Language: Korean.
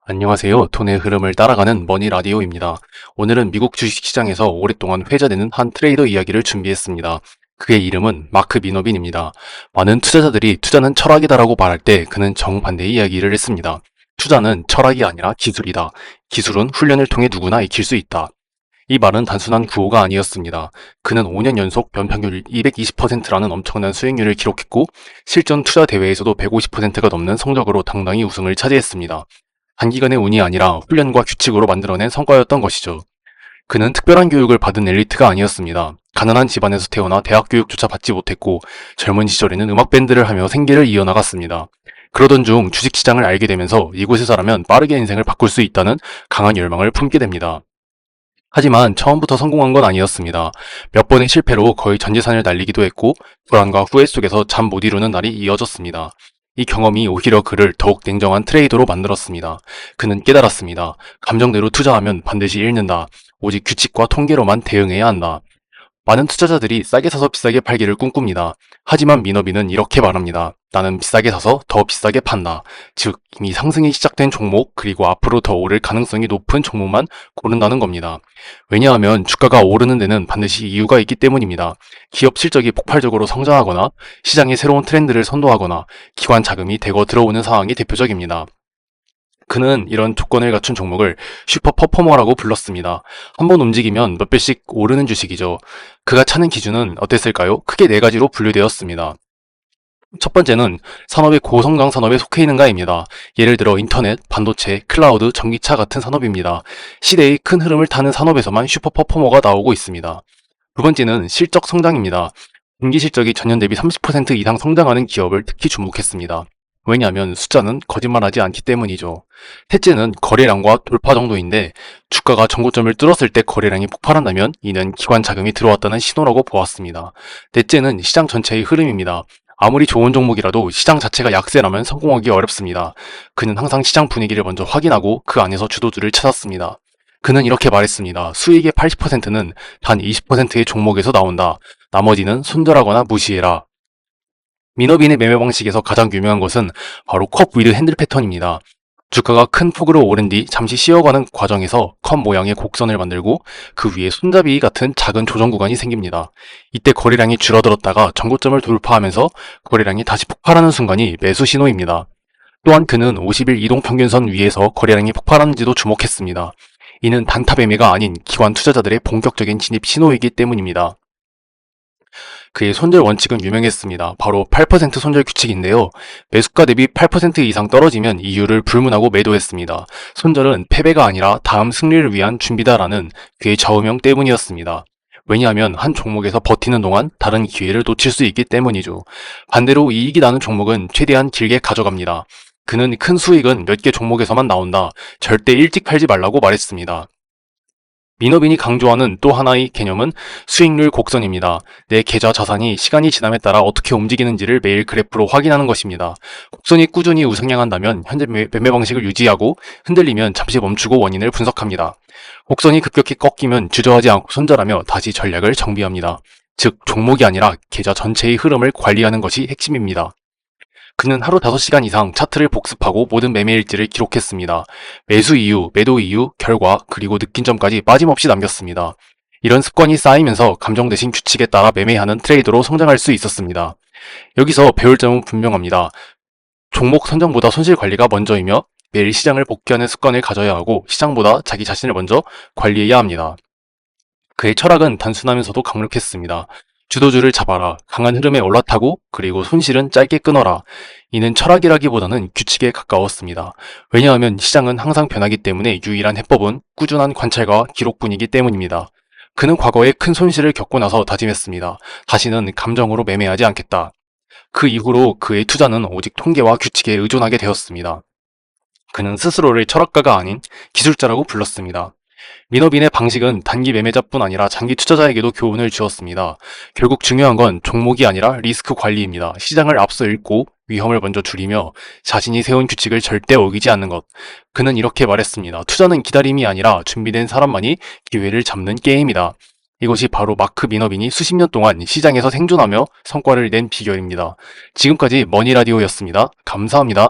안녕하세요. 돈의 흐름을 따라가는 머니라디오입니다. 오늘은 미국 주식시장에서 오랫동안 회자되는 한 트레이더 이야기를 준비했습니다. 그의 이름은 마크 미너빈입니다. 많은 투자자들이 투자는 철학이다라고 말할 때 그는 정반대의 이야기를 했습니다. 투자는 철학이 아니라 기술이다. 기술은 훈련을 통해 누구나 익힐 수 있다. 이 말은 단순한 구호가 아니었습니다. 그는 5년 연속 연평균 220%라는 엄청난 수익률을 기록했고 실전 투자 대회에서도 150%가 넘는 성적으로 당당히 우승을 차지했습니다. 단기간의 운이 아니라 훈련과 규칙으로 만들어낸 성과였던 것이죠. 그는 특별한 교육을 받은 엘리트가 아니었습니다. 가난한 집안에서 태어나 대학 교육조차 받지 못했고 젊은 시절에는 음악 밴드를 하며 생계를 이어나갔습니다. 그러던 중 주식시장을 알게 되면서 이곳에서라면 빠르게 인생을 바꿀 수 있다는 강한 열망을 품게 됩니다. 하지만 처음부터 성공한 건 아니었습니다. 몇 번의 실패로 거의 전 재산을 날리기도 했고 불안과 후회 속에서 잠 못 이루는 날이 이어졌습니다. 이 경험이 오히려 그를 더욱 냉정한 트레이더로 만들었습니다. 그는 깨달았습니다. 감정대로 투자하면 반드시 잃는다. 오직 규칙과 통계로만 대응해야 한다. 많은 투자자들이 싸게 사서 비싸게 팔기를 꿈꿉니다. 하지만 미너비는 이렇게 말합니다. 나는 비싸게 사서 더 비싸게 판다. 즉, 이미 상승이 시작된 종목 그리고 앞으로 더 오를 가능성이 높은 종목만 고른다는 겁니다. 왜냐하면 주가가 오르는 데는 반드시 이유가 있기 때문입니다. 기업 실적이 폭발적으로 성장하거나 시장의 새로운 트렌드를 선도하거나 기관 자금이 대거 들어오는 상황이 대표적입니다. 그는 이런 조건을 갖춘 종목을 슈퍼 퍼포머라고 불렀습니다. 한번 움직이면 몇 배씩 오르는 주식이죠. 그가 찾는 기준은 어땠을까요? 크게 네 가지로 분류되었습니다. 첫 번째는 산업의 고성장 산업에 속해 있는가입니다. 예를 들어 인터넷, 반도체, 클라우드, 전기차 같은 산업입니다. 시대의 큰 흐름을 타는 산업에서만 슈퍼 퍼포머가 나오고 있습니다. 두 번째는 실적 성장입니다. 분기 실적이 전년 대비 30% 이상 성장하는 기업을 특히 주목했습니다. 왜냐하면 숫자는 거짓말하지 않기 때문이죠. 셋째는 거래량과 돌파 정도인데 주가가 전고점을 뚫었을 때 거래량이 폭발한다면 이는 기관 자금이 들어왔다는 신호라고 보았습니다. 넷째는 시장 전체의 흐름입니다. 아무리 좋은 종목이라도 시장 자체가 약세라면 성공하기 어렵습니다. 그는 항상 시장 분위기를 먼저 확인하고 그 안에서 주도주를 찾았습니다. 그는 이렇게 말했습니다. 수익의 80%는 단 20%의 종목에서 나온다. 나머지는 손절하거나 무시해라. 미너빈의 매매 방식에서 가장 유명한 것은 바로 컵 위드 핸들 패턴입니다. 주가가 큰 폭으로 오른 뒤 잠시 쉬어가는 과정에서 컵 모양의 곡선을 만들고 그 위에 손잡이 같은 작은 조정 구간이 생깁니다. 이때 거래량이 줄어들었다가 전고점을 돌파하면서 거래량이 다시 폭발하는 순간이 매수 신호입니다. 또한 그는 50일 이동평균선 위에서 거래량이 폭발하는지도 주목했습니다. 이는 단타 매매가 아닌 기관 투자자들의 본격적인 진입 신호이기 때문입니다. 그의 손절 원칙은 유명했습니다. 바로 8% 손절 규칙인데요. 매수가 대비 8% 이상 떨어지면 이유를 불문하고 매도했습니다. 손절은 패배가 아니라 다음 승리를 위한 준비다라는 그의 좌우명 때문이었습니다. 왜냐하면 한 종목에서 버티는 동안 다른 기회를 놓칠 수 있기 때문이죠. 반대로 이익이 나는 종목은 최대한 길게 가져갑니다. 그는 큰 수익은 몇 개 종목에서만 나온다. 절대 일찍 팔지 말라고 말했습니다. 미너빈이 강조하는 또 하나의 개념은 수익률 곡선입니다. 내 계좌 자산이 시간이 지남에 따라 어떻게 움직이는지를 매일 그래프로 확인하는 것입니다. 곡선이 꾸준히 우상향한다면 현재 매매 방식을 유지하고 흔들리면 잠시 멈추고 원인을 분석합니다. 곡선이 급격히 꺾이면 주저하지 않고 손절하며 다시 전략을 정비합니다. 즉 종목이 아니라 계좌 전체의 흐름을 관리하는 것이 핵심입니다. 그는 하루 5시간 이상 차트를 복습하고 모든 매매 일지를 기록했습니다. 매수 이유, 매도 이유, 결과, 그리고 느낀 점까지 빠짐없이 남겼습니다. 이런 습관이 쌓이면서 감정 대신 규칙에 따라 매매하는 트레이더로 성장할 수 있었습니다. 여기서 배울 점은 분명합니다. 종목 선정보다 손실 관리가 먼저이며 매일 시장을 복귀하는 습관을 가져야 하고 시장보다 자기 자신을 먼저 관리해야 합니다. 그의 철학은 단순하면서도 강력했습니다. 주도주를 잡아라. 강한 흐름에 올라타고 그리고 손실은 짧게 끊어라. 이는 철학이라기보다는 규칙에 가까웠습니다. 왜냐하면 시장은 항상 변하기 때문에 유일한 해법은 꾸준한 관찰과 기록뿐이기 때문입니다. 그는 과거에 큰 손실을 겪고 나서 다짐했습니다. 다시는 감정으로 매매하지 않겠다. 그 이후로 그의 투자는 오직 통계와 규칙에 의존하게 되었습니다. 그는 스스로를 철학가가 아닌 기술자라고 불렀습니다. 미너빈의 방식은 단기 매매자뿐 아니라 장기 투자자에게도 교훈을 주었습니다. 결국 중요한 건 종목이 아니라 리스크 관리입니다. 시장을 앞서 읽고 위험을 먼저 줄이며 자신이 세운 규칙을 절대 어기지 않는 것. 그는 이렇게 말했습니다. 투자는 기다림이 아니라 준비된 사람만이 기회를 잡는 게임이다. 이것이 바로 마크 미너빈이 수십 년 동안 시장에서 생존하며 성과를 낸 비결입니다. 지금까지 머니라디오였습니다. 감사합니다.